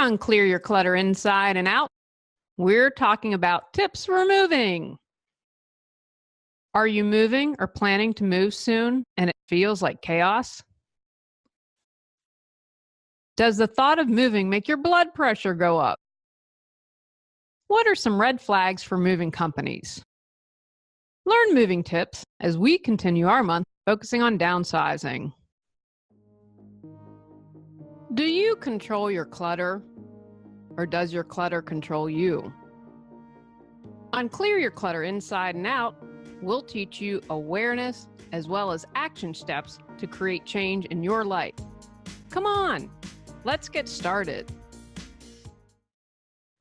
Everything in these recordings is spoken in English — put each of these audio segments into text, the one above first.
on Clear Your Clutter Inside and Out, we're talking about tips for moving. Are you moving or planning to move soon and it feels like chaos? Does the thought of moving make your blood pressure go up? What are some red flags for moving companies? Learn moving tips as we continue our month focusing on downsizing. Do you control your clutter, or does your clutter control you? On Clear Your Clutter Inside and Out, we'll teach you awareness as well as action steps to create change in your life. Come on, let's get started.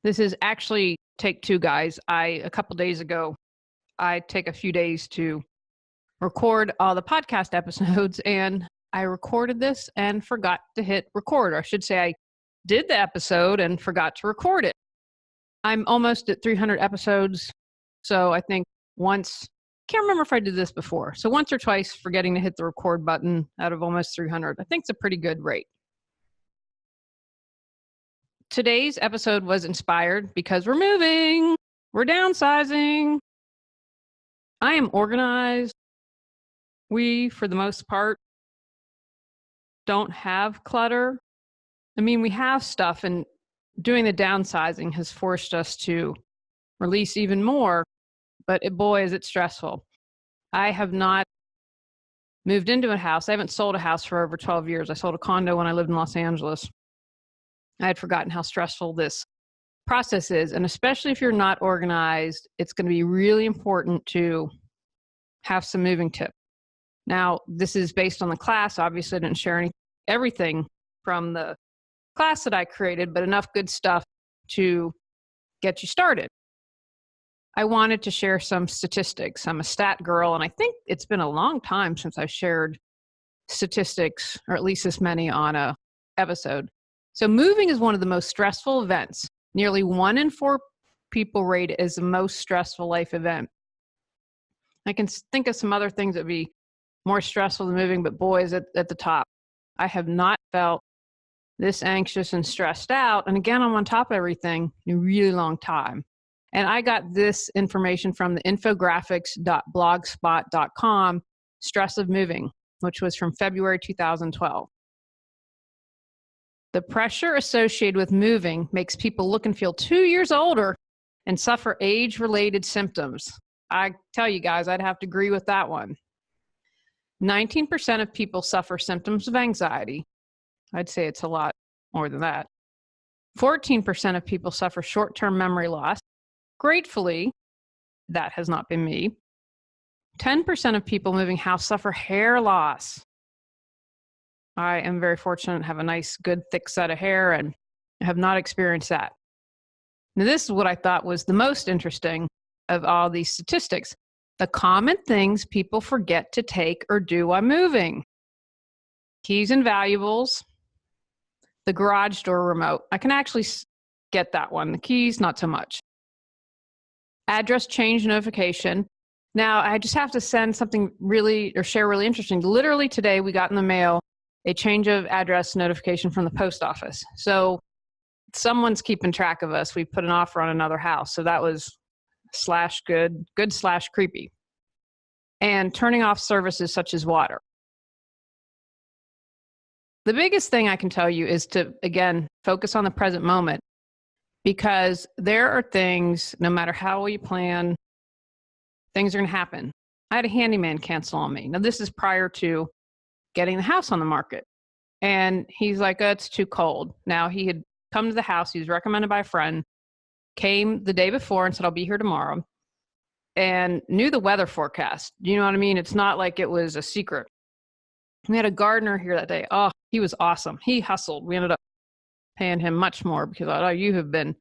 This is actually take two, guys. A couple days ago, I take a few days to record all the podcast episodes, and I recorded this and forgot to hit record. Or I should say I did the episode and forgot to record it. I'm almost at 300 episodes. So I think can't remember if I did this before. So once or twice forgetting to hit the record button out of almost 300, I think it's a pretty good rate. Today's episode was inspired because we're moving, we're downsizing. I am organized. We, for the most part, don't have clutter. I mean, we have stuff, and doing the downsizing has forced us to release even more, but boy, is it stressful. I have not moved into a house. I haven't sold a house for over 12 years. I sold a condo when I lived in Los Angeles. I had forgotten how stressful this process is, and especially if you're not organized, it's going to be really important to have some moving tips. Now, this is based on the class. Obviously, I didn't share everything from the class that I created, but enough good stuff to get you started. I wanted to share some statistics. I'm a stat girl, and I think it's been a long time since I've shared statistics, or at least this many on a episode. So moving is one of the most stressful events. Nearly 1 in 4 people rate it as the most stressful life event. I can think of some other things that would be more stressful than moving, but boy, is it at the top. I have not felt this anxious and stressed out. And again, I'm on top of everything in a really long time. And I got this information from the infographics.blogspot.com, Stress of Moving, which was from February 2012. The pressure associated with moving makes people look and feel 2 years older and suffer age-related symptoms. I tell you guys, I'd have to agree with that one. 19% of people suffer symptoms of anxiety. I'd say it's a lot more than that. 14% of people suffer short-term memory loss. Gratefully, that has not been me. 10% of people moving house suffer hair loss. I am very fortunate to have a nice, good, thick set of hair and have not experienced that. Now, this is what I thought was the most interesting of all these statistics. The common things people forget to take or do while moving. Keys and valuables. The garage door remote. I can actually get that one. The keys, not so much. Address change notification. Now, I just have to send something share really interesting. Literally today, we got in the mail a change of address notification from the post office. So someone's keeping track of us. We put an offer on another house. So that was /good/creepy. And turning off services such as water. The biggest thing I can tell you is to, again, focus on the present moment, because there are things, no matter how well you plan, things are going to happen. I had a handyman cancel on me. Now, this is prior to getting the house on the market. And he's like, oh, it's too cold. Now, he had come to the house. He was recommended by a friend, came the day before and said, I'll be here tomorrow, and knew the weather forecast. You know what I mean? It's not like it was a secret. We had a gardener here that day. Oh, he was awesome. He hustled. We ended up paying him much more because I thought, oh, you have been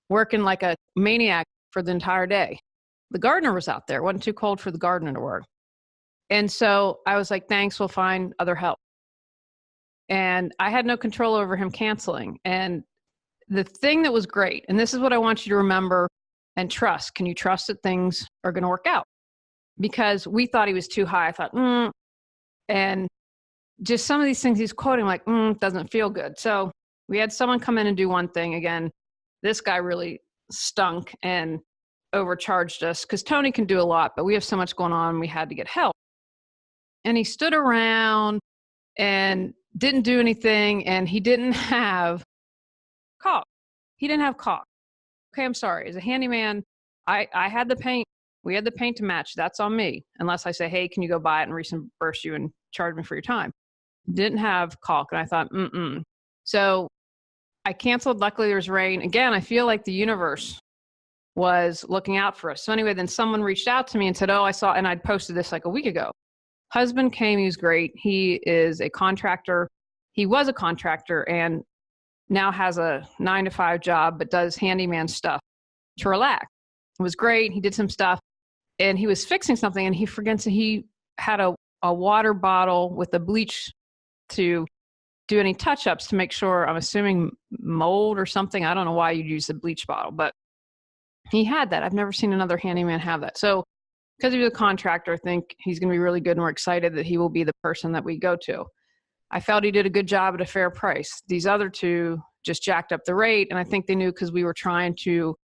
working like a maniac for the entire day. The gardener was out there. It wasn't too cold for the gardener to work. And so I was like, thanks, we'll find other help. And I had no control over him canceling. And the thing that was great, and this is what I want you to remember and trust. Can you trust that things are going to work out? Because we thought he was too high. I thought, and just some of these things he's quoting, like, doesn't feel good. So We had someone come in and do one thing. Again, this guy really stunk and overcharged us because Tony can do a lot, but we have so much going on. We had to get help. And he stood around and didn't do anything. And he didn't have caulk. He didn't have caulk. Okay, I'm sorry. As a handyman, I had the paint. We had the paint to match. That's on me. Unless I say, hey, can you go buy it and reimburse you and charge me for your time? Didn't have caulk. And I thought, So I canceled. Luckily, there was rain. Again, I feel like the universe was looking out for us. So anyway, then someone reached out to me and said, oh, I saw, and I'd posted this like a week ago. Husband came. He was great. He is a contractor. He was a contractor and now has a 9-to-5 job, but does handyman stuff to relax. It was great. He did some stuff and he was fixing something and he forgets he had a water bottle with the bleach to do any touch-ups to make sure, I'm assuming mold or something. I don't know why you'd use the bleach bottle, but he had that. I've never seen another handyman have that. So because he was a contractor, I think he's going to be really good and we're excited that he will be the person that we go to. I felt he did a good job at a fair price. These other two just jacked up the rate. And I think they knew because we were trying to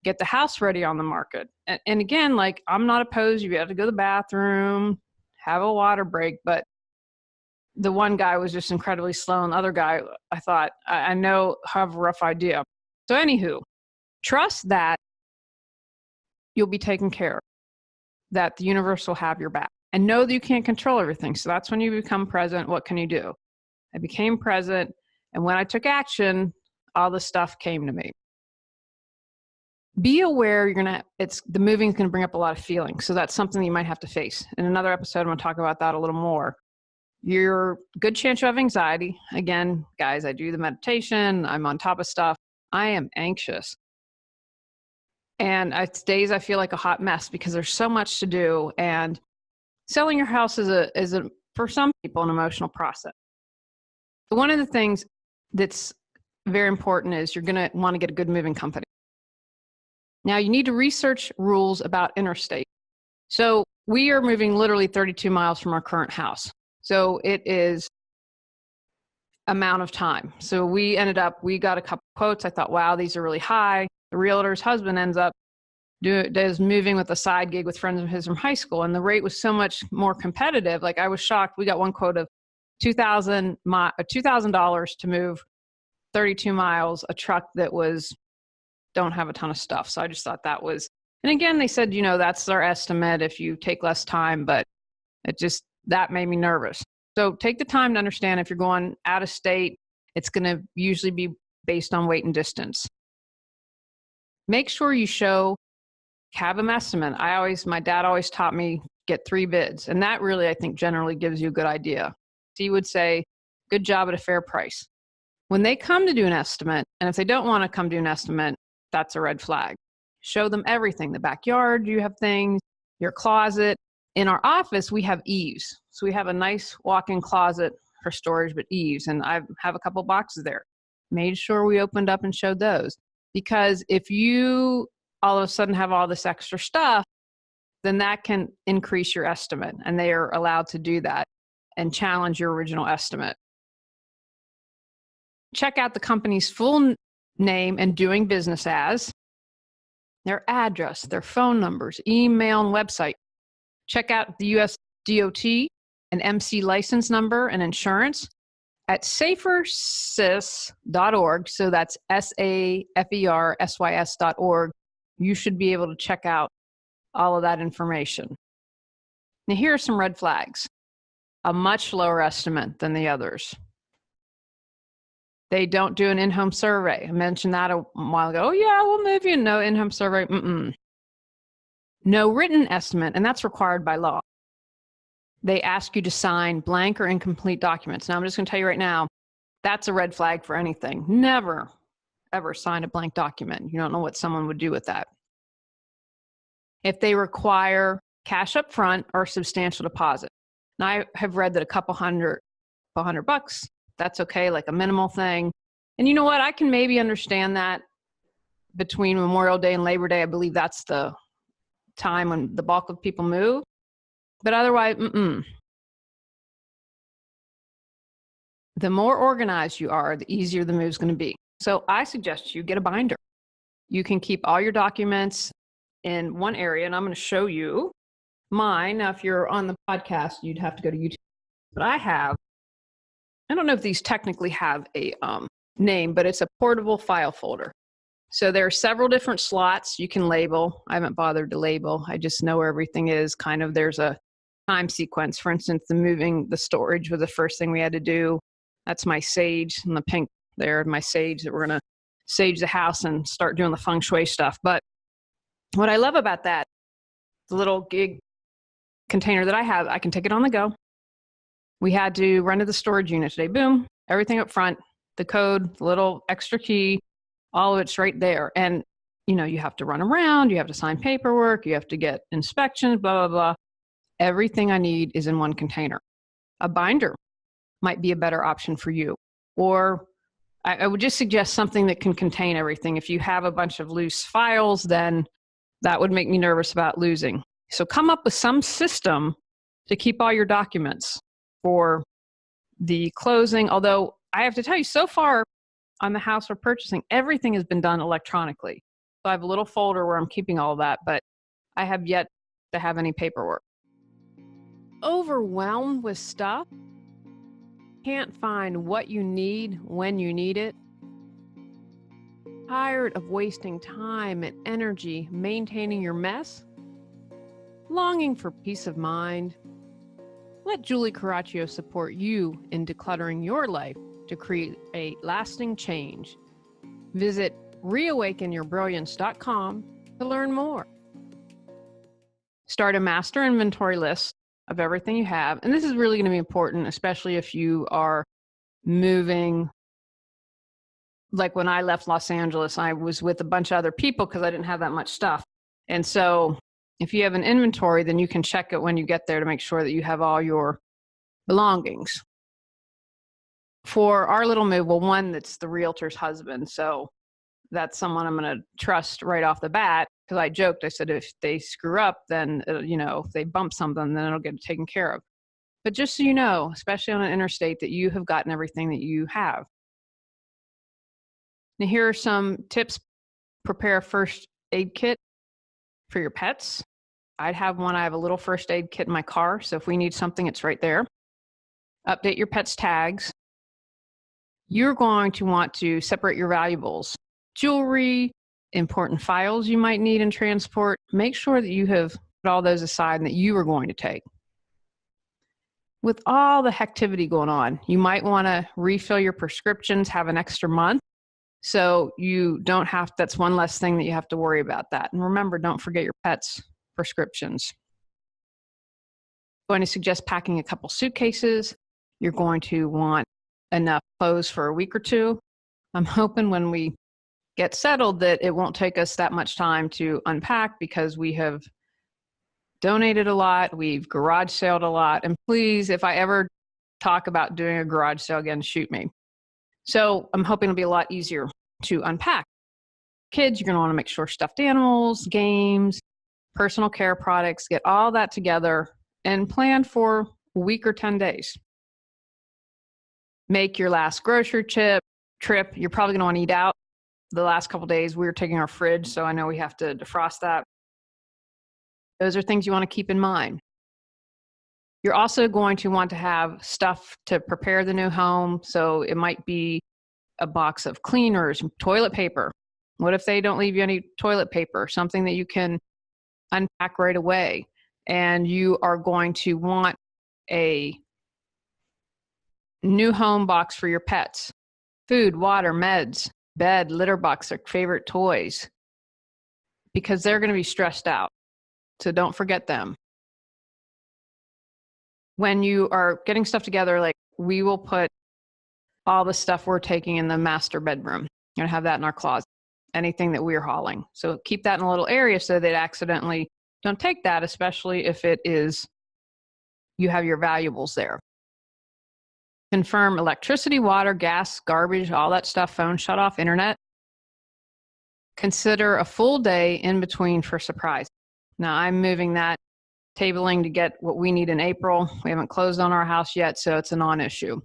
get the house ready on the market. And again, like I'm not opposed. You have to go to the bathroom, have a water break. But the one guy was just incredibly slow. And the other guy, I thought, I know, have a rough idea. So anywho, trust that you'll be taken care of, that the universe will have your back. And know that you can't control everything. So that's when you become present. What can you do? I became present. And when I took action, all this stuff came to me. Be aware the moving is going to bring up a lot of feelings. So that's something you might have to face. In another episode, I'm going to talk about that a little more. You're good chance you have anxiety. Again, guys, I do the meditation. I'm on top of stuff. I am anxious. And it's days I feel like a hot mess because there's so much to do. And selling your house is for some people, an emotional process. But one of the things that's very important is you're going to want to get a good moving company. Now, you need to research rules about interstate. So we are moving literally 32 miles from our current house. So it is amount of time. So we got a couple quotes. I thought, wow, these are really high. The realtor's husband ends up does moving with a side gig with friends of his from high school. And the rate was so much more competitive. Like I was shocked. We got one quote of $2,000 to move 32 miles, a truck that don't have a ton of stuff. So I just thought that was, and again, they said, that's our estimate if you take less time, but that made me nervous. So take the time to understand if you're going out of state, it's going to usually be based on weight and distance. Make sure you have an estimate. My dad always taught me get 3 bids. And that really, I think, generally gives you a good idea. So he would say, good job at a fair price. When they come to do an estimate, and if they don't want to come do an estimate, that's a red flag. Show them everything. The backyard, you have things, your closet. In our office, we have eaves. So we have a nice walk-in closet for storage, but eaves. And I have a couple boxes there. Made sure we opened up and showed those. Because if you all of a sudden have all this extra stuff, then that can increase your estimate. And they are allowed to do that and challenge your original estimate. Check out the company's full name and doing business as, their address, their phone numbers, email, and website. Check out the US DOT and MC license number and insurance at safersys.org. So that's safersys.org. You should be able to check out all of that information. Now, here are some red flags. A much lower estimate than the others. They don't do an in-home survey. I mentioned that a while ago. Oh, yeah, we'll move you. No in-home survey. No written estimate, and that's required by law. They ask you to sign blank or incomplete documents. Now, I'm just going to tell you right now, that's a red flag for anything. Never, ever sign a blank document. You don't know what someone would do with that. If they require cash up front or substantial deposit. Now, I have read that a couple hundred bucks, that's okay, like a minimal thing. And you know what? I can maybe understand that between Memorial Day and Labor Day. I believe that's the time when the bulk of people move. But otherwise, the more organized you are, the easier the move is going to be. So I suggest you get a binder. You can keep all your documents in one area, and I'm going to show you mine. Now, if you're on the podcast, you'd have to go to YouTube. But I don't know if these technically have a name, but it's a portable file folder. So there are several different slots you can label. I haven't bothered to label. I just know where everything is. Kind of there's a time sequence. For instance, moving the storage was the first thing we had to do. That's my sage and the pink there, my sage that we're going to sage the house and start doing the feng shui stuff. But what I love about that, the little gig container that I have, I can take it on the go. We had to run to the storage unit today. Boom, everything up front, the code, the little extra key, all of it's right there. And, you have to run around, you have to sign paperwork, you have to get inspections, blah, blah, blah. Everything I need is in one container. A binder might be a better option for you. Or I would just suggest something that can contain everything. If you have a bunch of loose files, then that would make me nervous about losing. So come up with some system to keep all your documents for the closing. Although I have to tell you, so far on the house we're purchasing, everything has been done electronically. So I have a little folder where I'm keeping all of that, but I have yet to have any paperwork. Overwhelmed with stuff? Can't find what you need when you need it? Tired of wasting time and energy maintaining your mess? Longing for peace of mind? Let Julie Coraccio support you in decluttering your life to create a lasting change. Visit reawakenyourbrilliance.com to learn more. Start a master inventory list of everything you have. And this is really going to be important, especially if you are moving. Like when I left Los Angeles, I was with a bunch of other people because I didn't have that much stuff. And so if you have an inventory, then you can check it when you get there to make sure that you have all your belongings. For our little move, well, one, that's the realtor's husband. So that's someone I'm going to trust right off the bat. Because I joked, I said, if they screw up, then, if they bump something, then it'll get taken care of. But just so you know, especially on an interstate, that you have gotten everything that you have. Now, here are some tips. Prepare a first aid kit for your pets. I'd have one. I have a little first aid kit in my car. So if we need something, it's right there. Update your pet's tags. You're going to want to separate your valuables. Jewelry, important files you might need in transport. Make sure that you have put all those aside and that you are going to take. With all the activity going on, you might want to refill your prescriptions, have an extra month. So you don't have, that's one less thing that you have to worry about that. And remember, don't forget your pet's prescriptions. I'm going to suggest packing a couple suitcases. You're going to want enough clothes for a week or two. I'm hoping when we get settled that it won't take us that much time to unpack because we have donated a lot, we've garage saled a lot, and please, if I ever talk about doing a garage sale again, shoot me. So I'm hoping it'll be a lot easier to unpack. Kids, you're going to want to make sure stuffed animals, games, personal care products, get all that together and plan for a week or 10 days. Make your last grocery trip. You're probably going to want to eat out. The last couple of days, we were taking our fridge, so I know we have to defrost that. Those are things you want to keep in mind. You're also going to want to have stuff to prepare the new home. So it might be a box of cleaners, toilet paper. What if they don't leave you any toilet paper? Something that you can unpack right away. And you are going to want a new home box for your pets. Food, water, meds, bed, litter box, their favorite toys. Because they're going to be stressed out. So don't forget them. When you are getting stuff together, like we will put all the stuff we're taking in the master bedroom. You're going to have that in our closet, anything that we're hauling. So keep that in a little area so that accidentally don't take that, especially if it is, you have your valuables there. Confirm electricity, water, gas, garbage, all that stuff, phone shut off, internet. Consider a full day in between for surprise. Now I'm moving that tabling to get what we need in April. We haven't closed on our house yet, so it's a non-issue.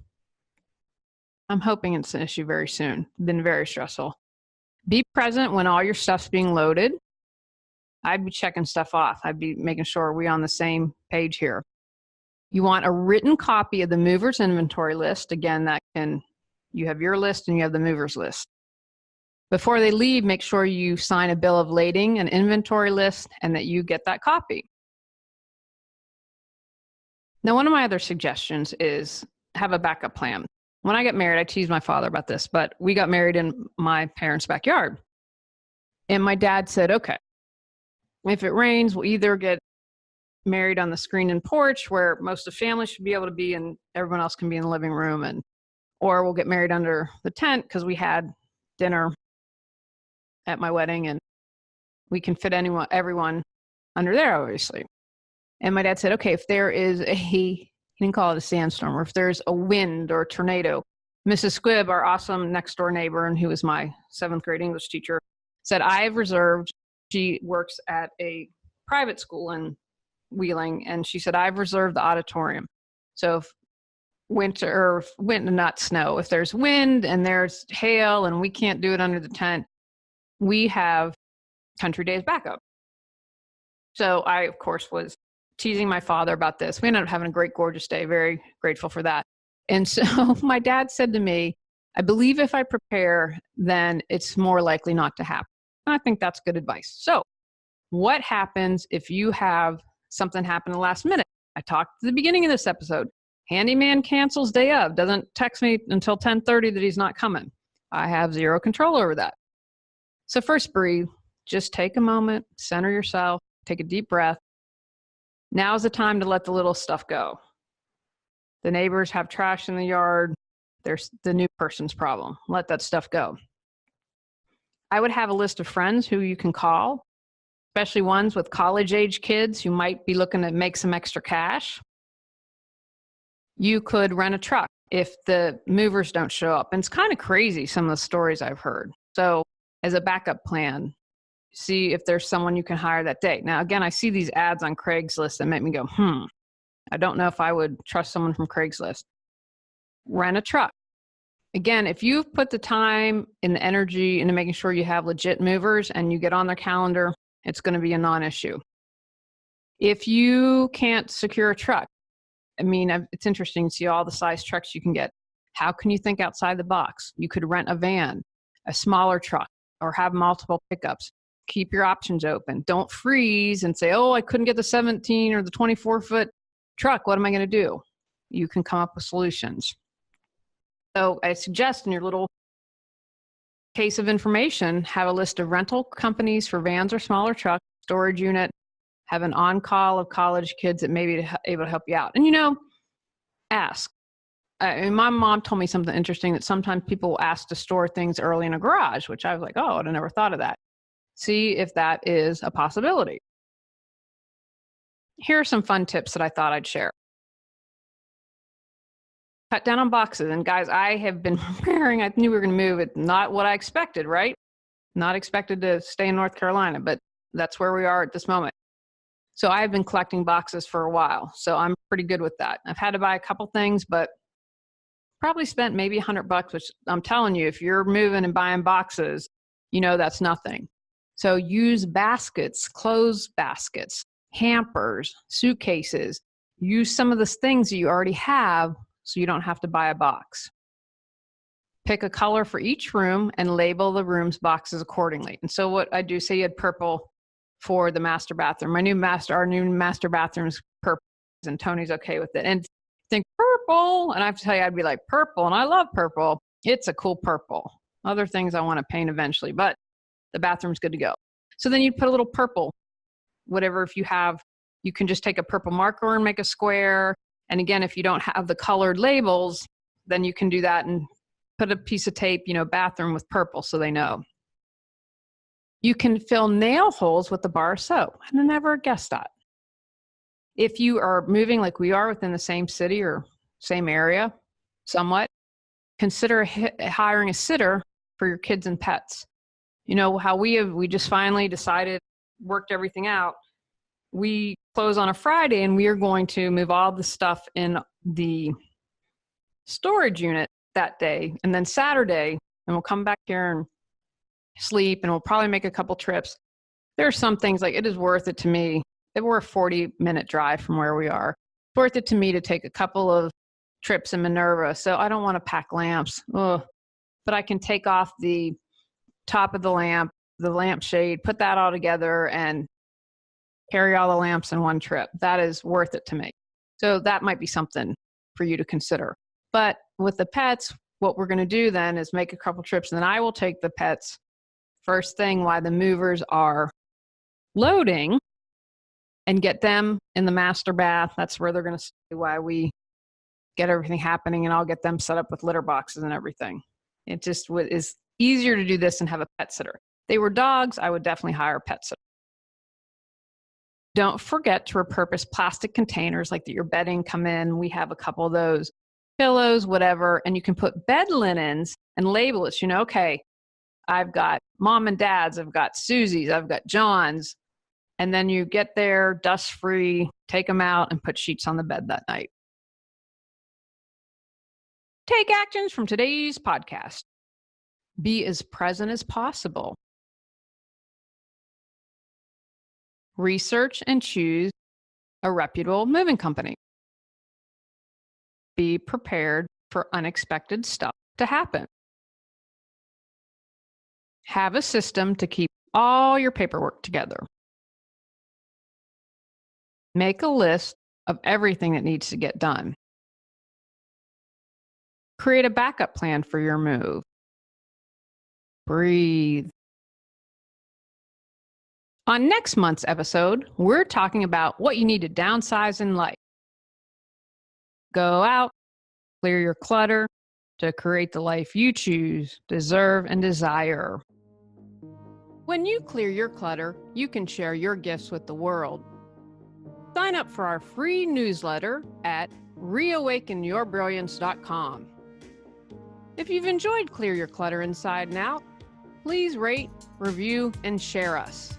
I'm hoping it's an issue very soon. Been very stressful. Be present when all your stuff's being loaded. I'd be checking stuff off. I'd be making sure we're on the same page here. You want a written copy of the mover's inventory list. Again, you have your list and you have the mover's list. Before they leave, make sure you sign a bill of lading, an inventory list, and that you get that copy. Now, one of my other suggestions is have a backup plan. When I got married, I teased my father about this, but we got married in my parents' backyard. And my dad said, okay, if it rains, we'll either get married on the screened-in porch where most of the family should be able to be and everyone else can be in the living room, or we'll get married under the tent because we had dinner at my wedding and we can fit everyone under there, obviously. And my dad said, okay, if there is he didn't call it a sandstorm, or if there's a wind or a tornado, Mrs. Squibb, our awesome next door neighbor, and who was my 7th grade English teacher, said, she works at a private school in Wheeling, and she said, I've reserved the auditorium. So if not snow, if there's wind and there's hail and we can't do it under the tent, we have Country Days backup. So I, of course, was teasing my father about this. We ended up having a great, gorgeous day. Very grateful for that. And so my dad said to me, I believe if I prepare, then it's more likely not to happen. And I think that's good advice. So what happens if you have something happen in the last minute? I talked at the beginning of this episode. Handyman cancels day of, doesn't text me until 10:30 that he's not coming. I have zero control over that. So first, breathe. Just take a moment, center yourself, take a deep breath. Now's the time to let the little stuff go. The neighbors have trash in the yard. There's the new person's problem. Let that stuff go. I would have a list of friends who you can call, especially ones with college-age kids who might be looking to make some extra cash. You could rent a truck if the movers don't show up. And it's kind of crazy, some of the stories I've heard. So as a backup plan, see if there's someone you can hire that day. Now, again, I see these ads on Craigslist that make me go, I don't know if I would trust someone from Craigslist. Rent a truck. Again, if you've put the time and the energy into making sure you have legit movers and you get on their calendar, it's going to be a non-issue. If you can't secure a truck, it's interesting to see all the size trucks you can get. How can you think outside the box? You could rent a van, a smaller truck, or have multiple pickups. Keep your options open. Don't freeze and say, I couldn't get the 17 or the 24-foot truck. What am I going to do? You can come up with solutions. So I suggest in your little case of information, have a list of rental companies for vans or smaller trucks, storage unit, have an on-call of college kids that may be able to help you out. And, ask. My mom told me something interesting, that sometimes people will ask to store things early in a garage, which I was like, I'd never thought of that. See if that is a possibility. Here are some fun tips that I thought I'd share. Cut down on boxes. And guys, I have been preparing. I knew we were going to move. It's not what I expected, right? Not expected to stay in North Carolina, but that's where we are at this moment. So I've been collecting boxes for a while. So I'm pretty good with that. I've had to buy a couple things, but probably spent maybe $100, which I'm telling you, if you're moving and buying boxes, that's nothing. So use baskets, clothes baskets, hampers, suitcases. Use some of the things that you already have so you don't have to buy a box. Pick a color for each room and label the room's boxes accordingly. And so what I do, say you had purple for the master bathroom. Our new master bathroom is purple, and Tony's okay with it. And think purple, and I have to tell you, I'd be like, purple, and I love purple. It's a cool purple. Other things I want to paint eventually, but the bathroom's good to go. So then you'd put a little purple, whatever. If you have, you can just take a purple marker and make a square. And again, if you don't have the colored labels, then you can do that and put a piece of tape, bathroom with purple, so they know. You can fill nail holes with a bar of soap. I never guessed that. If you are moving like we are within the same city or same area, somewhat, consider hiring a sitter for your kids and pets. How we just finally decided, worked everything out. We close on a Friday and we are going to move all the stuff in the storage unit that day. And then Saturday, and we'll come back here and sleep, and we'll probably make a couple trips. There are some things like it is worth it to me. We're a 40-minute drive from where we are. It's worth it to me to take a couple of trips in Minerva. So I don't want to pack lamps. Ugh. But I can take off the top of the lampshade, put that all together, and carry all the lamps in one trip. That is worth it to me. So that might be something for you to consider. But with the pets, what we're going to do then is make a couple trips, and then I will take the pets first thing while the movers are loading and get them in the master bath. That's where they're going to stay while we get everything happening, and I'll get them set up with litter boxes and everything. It just is easier to do this and have a pet sitter. If they were dogs, I would definitely hire a pet sitter. Don't forget to repurpose plastic containers like that your bedding come in. We have a couple of those, pillows, whatever, and you can put bed linens and label it. So okay, I've got mom and dad's, I've got Susie's, I've got John's. And then you get there dust-free, take them out, and put sheets on the bed that night. Take actions from today's podcast. Be as present as possible. Research and choose a reputable moving company. Be prepared for unexpected stuff to happen. Have a system to keep all your paperwork together. Make a list of everything that needs to get done. Create a backup plan for your move. Breathe. On next month's episode, we're talking about what you need to downsize in life. Go out, clear your clutter to create the life you choose, deserve, and desire. When you clear your clutter, you can share your gifts with the world. Sign up for our free newsletter at reawakenyourbrilliance.com. If you've enjoyed Clear Your Clutter Inside and Out, please rate, review, and share us.